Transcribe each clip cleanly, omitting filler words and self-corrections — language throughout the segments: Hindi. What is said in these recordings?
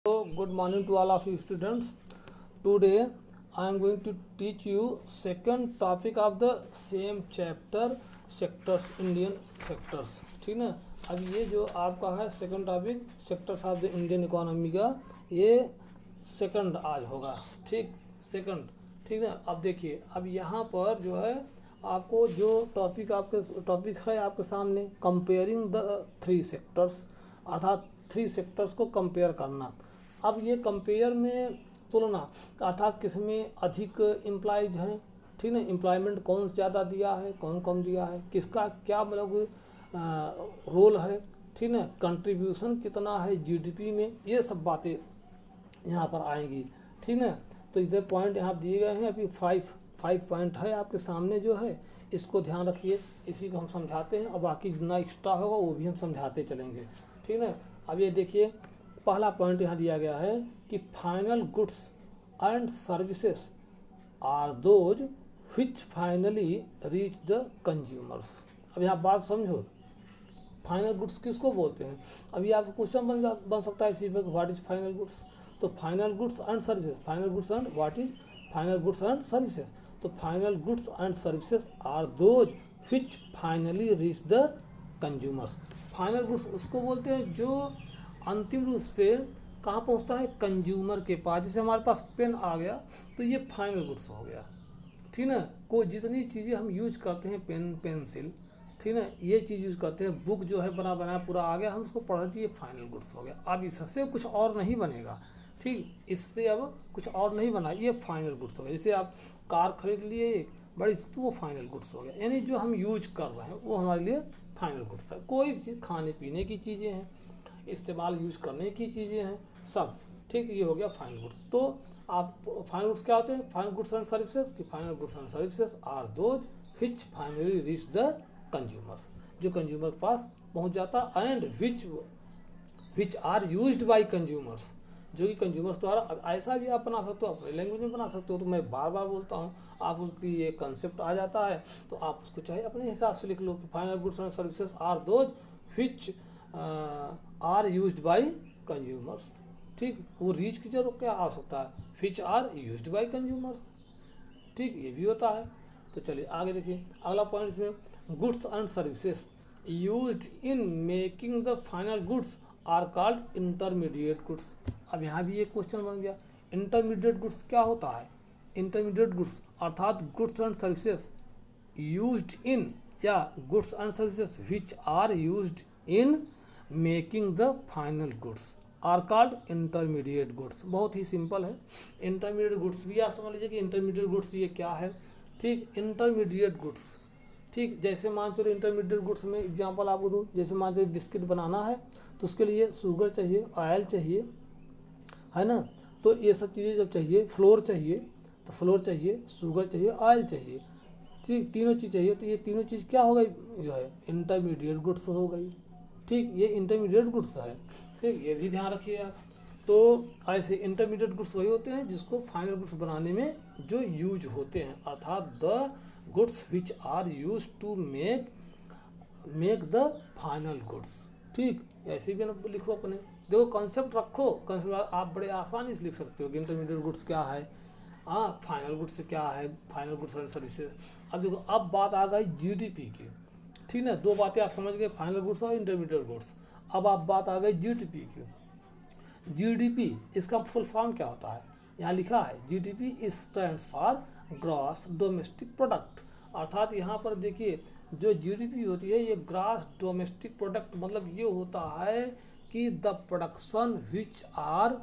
So, good morning to all of you students. Today I am going to teach you second topic of the same chapter sectors, Indian sectors. ठीक ना। अब ये जो आपका है second topic sectors of the Indian economy का, ये सेकंड आज होगा। ठीक, सेकंड। ठीक ना। अब देखिए, अब यहाँ पर जो है आपको जो टॉपिक है आपके सामने, कंपेयरिंग द थ्री सेक्टर्स, अर्थात थ्री सेक्टर्स को कंपेयर करना। अब ये कंपेयर में तुलना, अर्थात किसमें अधिक एम्प्लॉयज हैं, ठीक है, एम्प्लॉयमेंट कौन ज़्यादा दिया है, कौन कम दिया है, किसका क्या मतलब रोल है, ठीक है, कंट्रीब्यूशन कितना है जीडीपी में, ये सब बातें यहाँ पर आएंगी। ठीक है। तो इधर पॉइंट यहाँ दिए गए हैं, अभी फाइव पॉइंट है आपके सामने जो है, इसको ध्यान रखिए, इसी को हम समझाते हैं और बाकी जितना एक्स्ट्रा होगा वो भी हम समझाते चलेंगे। ठीक है। अब ये देखिए, पहला पॉइंट यहाँ दिया गया है कि final goods and services are those which finally reach the consumers. अब यहाँ बात समझो, फाइनल गुड्स किसको बोलते हैं। अभी आपको क्वेश्चन बन सकता है इसी पर, व्हाट इज फाइनल गुड्स। तो final goods and services, final goods and what is final goods and services. तो final goods and services are those which finally reach the consumers. Final goods उसको बोलते हैं जो अंतिम रूप से कहाँ पहुँचता है, कंज्यूमर के पास। जैसे हमारे पास पेन आ गया तो ये फाइनल गुड्स हो गया। ठीक ना। कोई जितनी चीज़ें हम यूज करते हैं, पेन पेंसिल, ठीक ना, ये चीज़ यूज़ करते हैं, बुक जो है बना पूरा आ गया, हम उसको पढ़ रहे थे, ये फाइनल गुड्स हो गया। अब इससे कुछ और नहीं बनेगा। ठीक, इससे अब कुछ और नहीं बना, ये फाइनल गुड्स हो गया। जैसे आप कार खरीद लिए एक बड़ी, तो वो फाइनल गुड्स हो गया। यानी जो हम यूज कर रहे हैं वो हमारे लिए फाइनल गुड्स है। कोई भी चीज़, खाने पीने की चीज़ें हैं, इस्तेमाल यूज करने की चीज़ें हैं, सब। ठीक, ये हो गया फाइनल गुड्स। तो आप फाइनल गुड्स क्या होते हैं, फाइनल गुड्स एंड सर्विसेज कि final goods and services are those which finally reach the consumers, जो कंज्यूमर के पास पहुंच जाता, and which are used by consumers, जो कि कंज्यूमर्स द्वारा। ऐसा भी आप बना सकते हो, अपने लैंग्वेज में बना सकते हो। तो मैं बार बार बोलता हूँ, आप उनकी ये कंसेप्ट आ जाता है तो आप उसको चाहे अपने हिसाब से लिख लो कि final goods and services are those which are used by consumers. ठीक, वो रीच की जरूरत क्या आ सकता है, which are used by consumers. ठीक, ये भी होता है। तो चलिए आगे देखिए, अगला पॉइंट इसमें, goods and services used in making the final goods are called intermediate goods. अब यहाँ भी एक क्वेश्चन बन गया, इंटरमीडिएट गुड्स क्या होता है। इंटरमीडिएट गुड्स अर्थात goods and services used in, या goods and services which are used in making the final goods are called intermediate goods. बहुत ही सिंपल है। इंटरमीडिएट गुड्स भी आप समझ लीजिए कि इंटरमीडिएट गुड्स ये क्या है। ठीक, इंटरमीडिएट गुड्स, ठीक, जैसे मान चलो इंटरमीडिएट गुड्स में एग्जांपल आपको दूँ, जैसे मान चलो बिस्किट बनाना है तो उसके लिए शुगर चाहिए, ऑयल चाहिए, है ना। तो ये सब चीज़ें जब चाहिए, फ्लोर चाहिए तो फ्लोर चाहिए, शुगर चाहिए, ऑयल चाहिए, ठीक, तीनों चीज़ चाहिए। तो ये तीनों चीज़ क्या हो गई, जो है इंटरमीडिएट गुड्स हो गई। ठीक, ये इंटरमीडिएट गुड्स है। ठीक, ये भी ध्यान रखिए आप। तो ऐसे इंटरमीडिएट गुड्स वही होते हैं जिसको फाइनल गुड्स बनाने में जो यूज होते हैं, अर्थात the goods which are use to make the final goods. ठीक, ऐसे भी ना लिखो अपने, देखो कॉन्सेप्ट रखो, कॉन्सेप्ट आप बड़े आसानी से लिख सकते हो कि इंटरमीडिएट गुड्स क्या है, हाँ, फाइनल गुड्स क्या है, फाइनल गुड्स एंड सर्विसेज। अब देखो, अब बात आ गई जीडीपी की। ठीक ना, दो बातें आप समझ गए, फाइनल गुड्स और इंटरमीडिएट गुड्स। अब आप बात आ गई जीडीपी की। जीडीपी इसका फुल फॉर्म क्या होता है, यहाँ लिखा है GDP stands for gross domestic product. अर्थात यहाँ पर देखिए, जो जीडीपी होती है ये ग्रॉस डोमेस्टिक प्रोडक्ट, मतलब ये होता है कि the production which are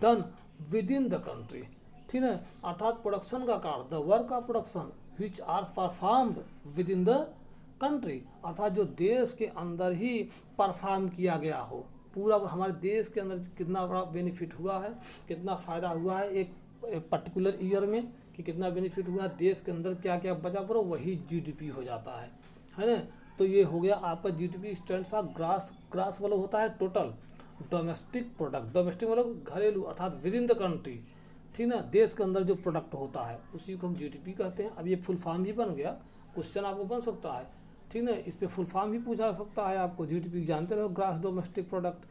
done within the country. ठीक है, अर्थात प्रोडक्शन का कार्य, the work of production which are performed within the country, अर्थात जो देश के अंदर ही परफॉर्म किया गया हो। पूरा हमारे देश के अंदर कितना बड़ा बेनिफिट हुआ है, कितना फ़ायदा हुआ है एक पर्टिकुलर ईयर में, कि कितना बेनिफिट हुआ है, देश के अंदर क्या क्या बचा पड़ो, वही जीडीपी हो जाता है ना। तो ये हो गया आपका जीडीपी स्टैंड्स फॉर ग्रास मतलब होता है टोटल डोमेस्टिक प्रोडक्ट। डोमेस्टिक मतलब घरेलू, अर्थात विद इन द कंट्री। ठीक ना, देश के अंदर जो प्रोडक्ट होता है उसी को हम जीडीपी कहते हैं। अब ये फुल फॉर्म भी बन गया, क्वेश्चन आपको बन सकता है। ठीक ना, इस पर फुल फॉर्म भी पूछा सकता है आपको। जीडीपी जानते रहो, grass domestic product.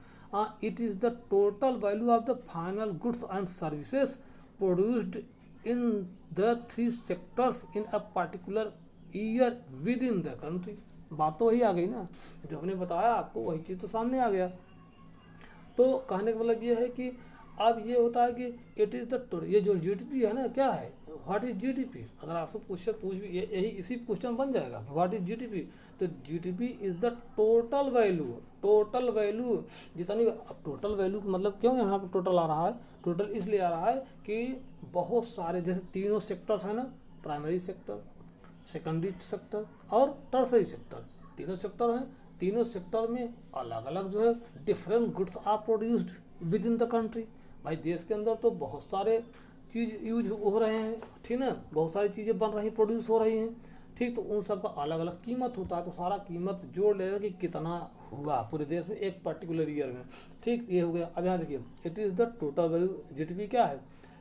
It is the total value of the final goods and services produced in the three sectors in a particular year within the country. बात तो वही आ गई ना, जो हमने बताया आपको वही चीज़ तो सामने आ गया। तो कहने का मतलब ये है कि अब ये होता है कि इट इज़ द, ये जो जीडीपी है ना, क्या है, व्हाट इज जीडीपी। अगर आपसे क्वेश्चन पूछ भी यही इसी क्वेश्चन बन जाएगा, व्हाट इज जीडीपी। तो GDP is the total value, total value जितनी, अब टोटल वैल्यू मतलब क्यों यहाँ पर टोटल आ रहा है, टोटल इसलिए आ रहा है कि बहुत सारे, जैसे तीनों सेक्टर्स है ना, प्राइमरी सेक्टर, सेकेंडरी सेक्टर और टर्सरी सेक्टर, तीनों सेक्टर हैं। तीनों सेक्टर में अलग अलग जो है different goods are produced within the country. भाई देश के अंदर तो बहुत सारे चीज़ यूज हो रहे हैं, ठीक ना, बहुत सारी चीज़ें बन रही, प्रोड्यूस हो रही हैं, ठीक। तो उन सब का अलग अलग कीमत होता है, तो सारा कीमत जोड़ लेगा कि कितना हुआ पूरे देश में एक पर्टिकुलर ईयर में, ठीक। ये हो गया। अब यहाँ देखिए, it is the total value, GDP क्या है,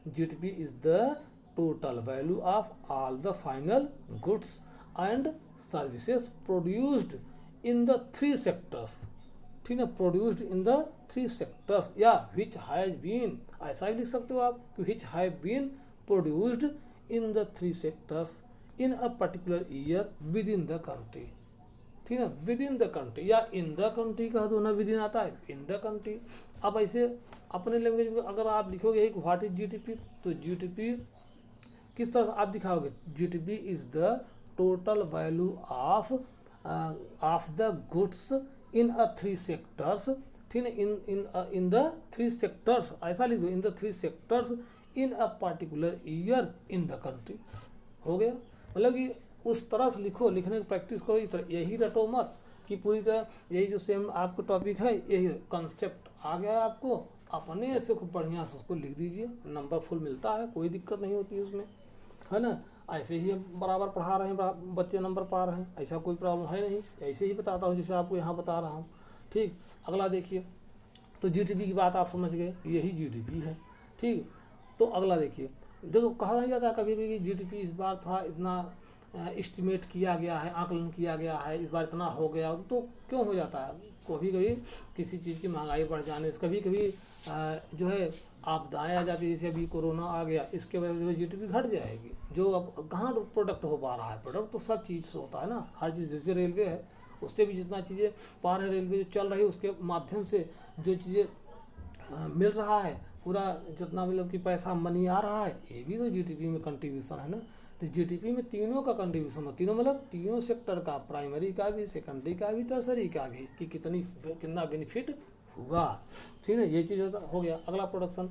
GDP is the total value of all the final goods and services produced in the three sectors, ठीक है, produced in the three sectors, या विच हैज बीन, ऐसा भी लिख सकते हो आप कि which have been produced in the three sectors in a particular year within the country, ठीक है, विद इन द कंट्री, या इन द कंट्री कह दो ना, विद इन आता है, इन द कंट्री। अब ऐसे अपने लैंग्वेज में अगर आप लिखोगे व्हाट इज जीडीपी, तो जीडीपी किस तरह आप दिखाओगे, GDP is the total value of the goods in a three sectors, ठीक है, इन द थ्री सेक्टर्स, ऐसा लिख दो, in the three sectors in a particular year in the country. हो गया, मतलब कि उस तरह से लिखो, लिखने की प्रैक्टिस करो इस तरह, यही रटो मत कि पूरी तरह यही जो सेम आपका टॉपिक है, यही कंसेप्ट आ गया है आपको, अपने से खूब बढ़िया से उसको लिख दीजिए, नंबर फुल मिलता है, कोई दिक्कत नहीं होती उसमें, है ना। ऐसे ही हम बराबर पढ़ा रहे हैं, बच्चे नंबर पा रहे हैं, ऐसा कोई प्रॉब्लम है नहीं, ऐसे ही बताता हूँ जैसे आपको यहाँ बता रहा हूँ, ठीक। अगला देखिए, तो जीडीपी की बात आप समझ गए, यही जीडीपी है, ठीक। तो अगला देखिए, देखो कहा नहीं जाता कभी कभी जीडीपी इस बार था इतना एस्टिमेट किया गया है, आकलन किया गया है, इस बार इतना हो गया, तो क्यों हो जाता है, कभी कभी किसी चीज़ की महंगाई बढ़ जाने से, कभी कभी जो है आपदाएँ आ जाती है, जैसे अभी कोरोना आ गया, इसके वजह से जीडीपी घट जाएगी। जो अब कहाँ प्रोडक्ट हो पा रहा है, प्रोडक्ट तो सब चीज़ से होता है ना, हर चीज़, जैसे रेलवे है उससे भी जितना चीज़ें पा रहे, रेलवे जो चल रही है उसके माध्यम से जो चीज़ें मिल रहा है, पूरा जितना मतलब कि पैसा मनी आ रहा है, ये भी तो जीडीपी में कंट्रीब्यूशन है ना। तो जीडीपी में तीनों का कंट्रीब्यूशन हो, तीनों मतलब तीनों सेक्टर का, प्राइमरी का भी, सेकेंडरी का भी, टर्सरी का भी, कि कितना बेनिफिट हुआ, ठीक है, ये चीज़ हो गया। अगला प्रोडक्शन,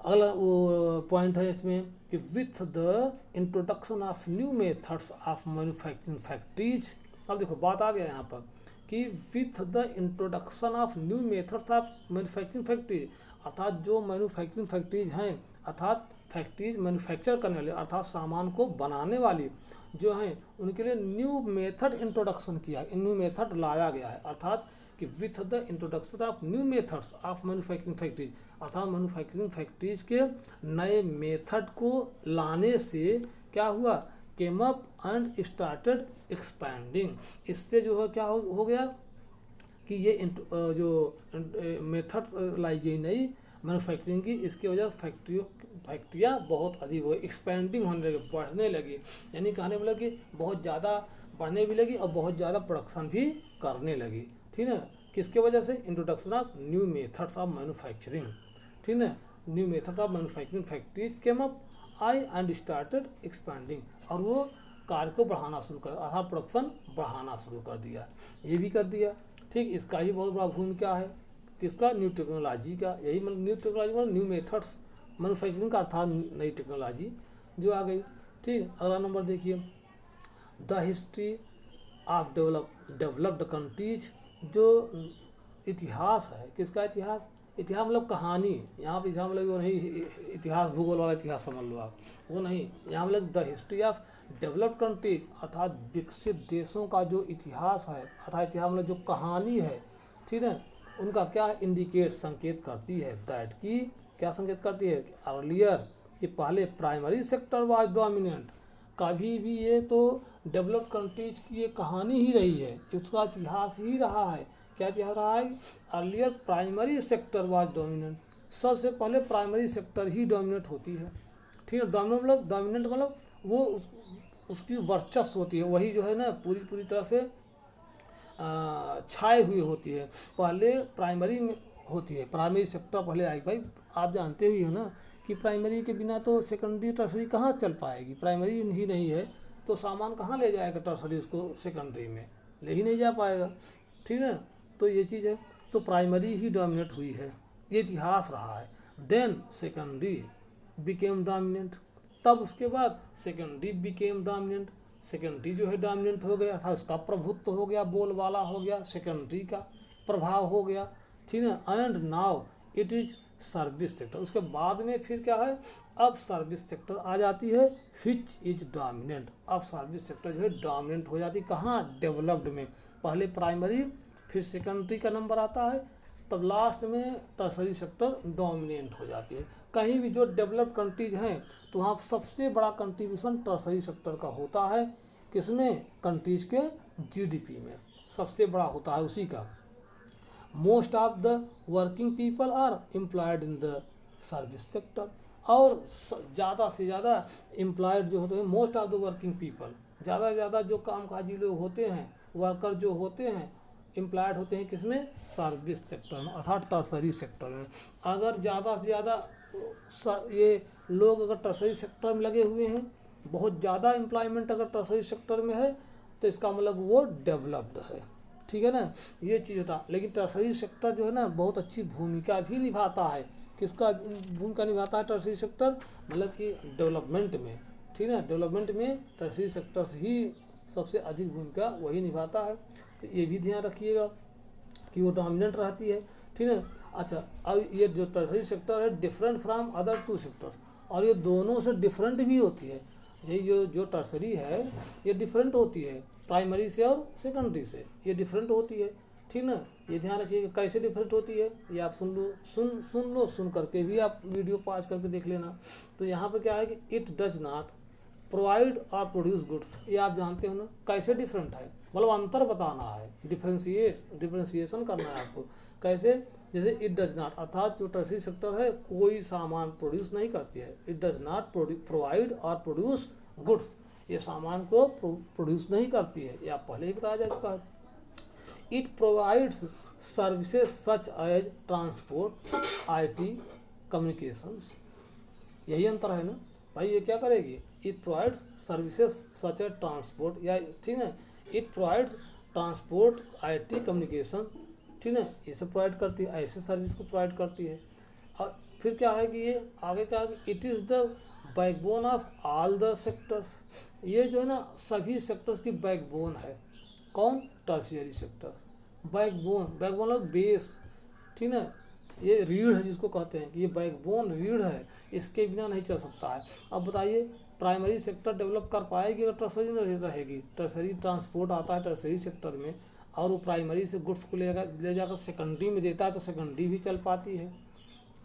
अगला वो पॉइंट है इसमें कि with the introduction of new methods of manufacturing factories. अब देखो बात आ गया यहाँ पर कि with the introduction of new methods of manufacturing factories, अर्थात जो मैन्युफैक्चरिंग फैक्ट्रीज हैं, अर्थात फैक्ट्रीज मैन्युफैक्चर करने वाले, अर्थात सामान को बनाने वाली जो हैं, उनके लिए न्यू मेथड इंट्रोडक्शन किया, न्यू मेथड लाया गया है, अर्थात कि with the introduction of new methods of manufacturing factories, अर्थात मैन्युफैक्चरिंग फैक्ट्रीज के नए मेथड को लाने से क्या हुआ, came up and started expanding. इससे जो है क्या हो गया कि ये जो मेथड लाई गई नई मैन्युफैक्चरिंग की, इसकी वजह से फैक्ट्रियाँ बहुत अधिक हुई, एक्सपेंडिंग होने लगी, बढ़ने लगी, यानी कहने मतलब कि बहुत ज़्यादा बढ़ने भी लगी और बहुत ज़्यादा प्रोडक्शन भी करने लगी, ठीक है। किसके वजह से, introduction of new methods of manufacturing, ठीक है, new methods of manufacturing factories came up I and started expanding, और वो कार्य को बढ़ाना शुरू कर, अर्थात प्रोडक्शन बढ़ाना शुरू कर दिया, ये भी कर दिया, ठीक। इसका ही बहुत बड़ा भूमिका है, किसका, न्यू टेक्नोलॉजी का, यही न्यू टेक्नोलॉजी मतलब न्यू मेथड्स मैन्युफैक्चरिंग का, अर्थात नई टेक्नोलॉजी जो आ गई, ठीक। अगला नंबर देखिए, the history of developed countries, जो इतिहास है, किसका इतिहास, इतिहास मतलब कहानी, यहाँ पर इतिहास मतलब वो नहीं इतिहास भूगोल वाला इतिहास समझ लो आप, वो नहीं, यहाँ मतलब the history of developed countries, अर्थात विकसित देशों का जो इतिहास है, अर्थात इतिहास मतलब जो कहानी है, ठीक है, उनका क्या इंडिकेट, संकेत करती है, दैट की क्या संकेत करती है, अर्लियर, कि पहले प्राइमरी सेक्टर वाज डोमिनेंट, कभी भी ये तो डेवलप्ड कंट्रीज की ये कहानी ही रही है, उसका इतिहास ही रहा है क्या चीज रहा है? Earlier primary sector was dominant, सबसे पहले प्राइमरी सेक्टर ही डोमिनेट होती है। ठीक है, डोमिनेंट मतलब वो उसकी वर्चस्व होती है, वही जो है ना पूरी तरह से छाए हुई होती है। पहले प्राइमरी में होती है, प्राइमरी सेक्टर पहले आएगी। भाई आप जानते ही हो ना कि प्राइमरी के बिना तो सेकेंडरी टर्सरी कहाँ चल पाएगी, प्राइमरी ही नहीं है तो सामान कहाँ ले जाएगा टर्सरी, उसको सेकेंडरी में ले ही नहीं जा पाएगा। ठीक है, तो ये चीज़ है, तो प्राइमरी ही डोमिनेट हुई है, ये इतिहास रहा है। देन सेकेंडरी बिकेम डोमिनेंट, तब उसके बाद सेकेंडरी बिकेम डोमिनेंट, सेकेंडरी जो है डोमिनेंट हो गया था, उसका प्रभुत्व हो गया, बोलबाला हो गया, सेकेंडरी का प्रभाव हो गया। ठीक है, and now it is service sector. उसके बाद में फिर क्या है, अब सर्विस सेक्टर आ जाती है, विच इज डोमिनेंट। अब सर्विस सेक्टर जो है डोमिनेंट हो जाती है, कहाँ? डेवलप्ड में। पहले प्राइमरी फिर सेकेंडरी का नंबर आता है, तब लास्ट में टर्सरी सेक्टर डोमिनेंट हो जाती है। कहीं भी जो डेवलप्ड कंट्रीज हैं तो वहाँ सबसे बड़ा कंट्रीब्यूशन टर्सरी सेक्टर का होता है, किसमें? कंट्रीज के जीडीपी में सबसे बड़ा होता है उसी का। Most of the working people are employed in the service sector, और ज़्यादा से ज़्यादा एम्प्लॉयड जो होते हैं, most of the working people, ज़्यादा से ज़्यादा जो कामकाजी लोग होते हैं, वर्कर जो होते हैं, एम्प्लॉयड होते हैं किसमें? सर्विस सेक्टर में, अर्थात टर्सरी सेक्टर में। अगर ज़्यादा से ज़्यादा ये लोग अगर टर्सरी सेक्टर में लगे हुए हैं, बहुत ज़्यादा एम्प्लॉयमेंट अगर टर्सरी सेक्टर में है, तो इसका मतलब वो डेवलप्ड है। ठीक है ना, ये चीज़ होता। लेकिन टर्सरी सेक्टर जो है ना बहुत अच्छी भूमिका भी निभाता है। किसका भूमिका निभाता है टर्सरी सेक्टर? मतलब कि डेवलपमेंट में। ठीक है, डेवलपमेंट में टर्सरी सेक्टर ही सबसे अधिक भूमिका वही निभाता है। तो ये भी ध्यान रखिएगा कि वो डोमिनेंट रहती है। ठीक है, अच्छा, अब ये जो टर्सरी सेक्टर है different from other to sectors, और ये दोनों से डिफरेंट भी होती है। ये जो टर्सरी है ये डिफरेंट होती है प्राइमरी से और सेकेंडरी से, ये डिफरेंट होती है। ठीक ना, ये ध्यान रखिएगा कैसे डिफरेंट होती है, ये आप सुन करके भी आप वीडियो पॉज करके देख लेना। तो यहाँ पे क्या है कि इट डज नॉट प्रोवाइड और प्रोड्यूस गुड्स, ये आप जानते हो ना कैसे डिफरेंट है, मतलब अंतर बताना है, डिफरेंशिएशन करना है आपको। कैसे? जैसे इट डज नॉट, अर्थात जो टर्सरी सेक्टर है कोई सामान प्रोड्यूस नहीं करती है। इट डज नॉट प्रोवाइड और प्रोड्यूस गुड्स, ये सामान को प्रोड्यूस नहीं करती है, ये आप पहले ही बताया जा चुका है। It provides services such as transport, IT, communications, यही अंतर है ना भाई। ये क्या करेगी? It provides services such as transport, या ठीक है, it provides transport, IT, communication, ठीक है, ये सब प्रोवाइड करती है, ऐसे सर्विस को प्रोवाइड करती है। और फिर क्या है कि ये आगे क्या है कि it is the backbone of all the sectors, ये जो है ना सभी सेक्टर्स की बैकबोन है। कौन? Tertiary sector. Backbone of base, ठीक है, ये रीढ़ है जिसको कहते हैं कि ये बैकबोन रीढ़ है, इसके बिना नहीं चल सकता है। अब बताइए प्राइमरी सेक्टर डेवलप कर पाएगी अगर टर्सरी नहीं रहेगी? टर्सरी ट्रांसपोर्ट आता है टर्सरी सेक्टर में, और वो प्राइमरी से गुड्स को ले जाकर सेकेंडरी में देता है तो सेकेंडरी भी चल पाती है।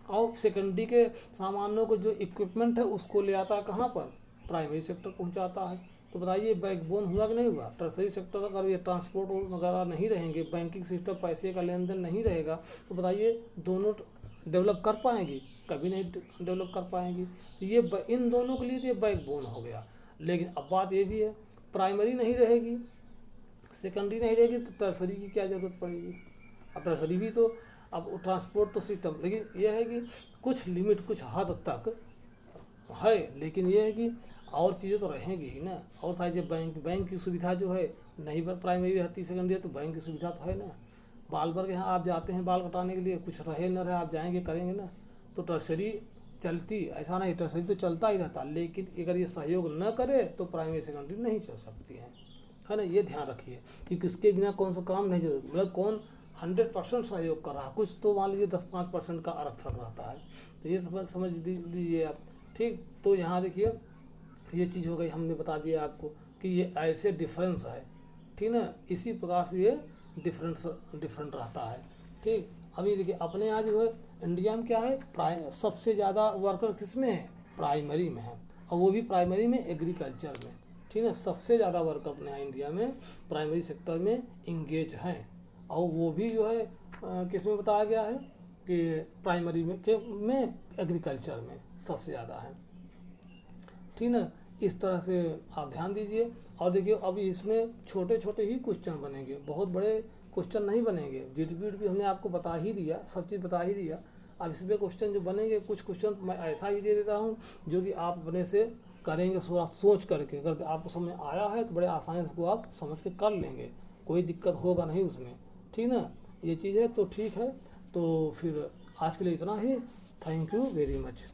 और सेकेंडरी के सामानों को जो इक्विपमेंट है उसको ले आता है कहाँ पर? प्राइमरी सेक्टर पहुँचाता है। तो बताइए बैकबोन हुआ कि नहीं हुआ? टर्सरी सेक्टर अगर ये ट्रांसपोर्ट वगैरह नहीं रहेंगे, बैंकिंग सिस्टम, पैसे का लेन देन नहीं रहेगा, तो बताइए दोनों डेवलप कर पाएंगी? कभी नहीं डेवलप कर पाएंगी। तो ये इन दोनों के लिए ये बैकबोन हो गया। लेकिन अब बात ये भी है, प्राइमरी नहीं रहेगी, सेकेंडरी नहीं रहेगी, तो टर्सरी की क्या ज़रूरत पड़ेगी? अब टर्सरी भी तो अब ट्रांसपोर्ट तो सिस्टम, लेकिन यह है कि कुछ लिमिट, कुछ हद तक है, लेकिन यह है कि और चीज़ें तो रहेंगी ही ना। और सारी बैंक की सुविधा जो है नहीं प्राइमरी रहती, सेकेंडरी तो बैंक की सुविधा तो है ना। बाल के यहाँ आप जाते हैं बाल कटाने के लिए, कुछ रहे न रहे आप जाएंगे करेंगे ना। तो टर्सरी चलती, ऐसा नहीं, टर्सरी तो चलता ही रहता, लेकिन अगर ये सहयोग न करे तो प्राइमरी सेकेंडरी नहीं चल सकती है ना। ये ध्यान रखिए कि किसके बिना कौन सा काम नहीं चल, मतलब कौन 100% सहयोग कर रहा है, कुछ तो मान लीजिए 10-5% का आरक्षण रहता है। तो ये समझ लीजिए आप। ठीक, तो यहाँ देखिए ये चीज़ हो गई, हमने बता दिया आपको कि ये ऐसे डिफरेंस है। ठीक ना, इसी प्रकार से ये डिफरेंट रहता है। ठीक, अभी देखिए अपने यहाँ जो है इंडिया में क्या है, सबसे ज़्यादा वर्कर किस में है? प्राइमरी में है, और वो भी प्राइमरी में एग्रीकल्चर में। ठीक है, सबसे ज़्यादा वर्क अपने यहाँ इंडिया में प्राइमरी सेक्टर में इंगेज हैं। और वो भी जो है किस में बताया गया है कि प्राइमरी में एग्रीकल्चर में सबसे ज़्यादा है। ठीक ना, इस तरह से आप ध्यान दीजिए। और देखिए अब इसमें छोटे छोटे ही क्वेश्चन बनेंगे, बहुत बड़े क्वेश्चन नहीं बनेंगे। जीटीपीट भी हमने आपको बता ही दिया, सब चीज़ बता ही दिया। अब इसमें क्वेश्चन जो बनेंगे, कुछ क्वेश्चन मैं ऐसा भी दे देता हूँ जो कि आप अपने से करेंगे थोड़ा सोच करके। अगर आपको समझ आया है तो बड़े आसानी से उसको आप समझ के कर लेंगे, कोई दिक्कत होगा नहीं उसमें। ठीक ना, ये चीज़ है तो ठीक है। तो फिर आज के लिए इतना ही। Thank you very much.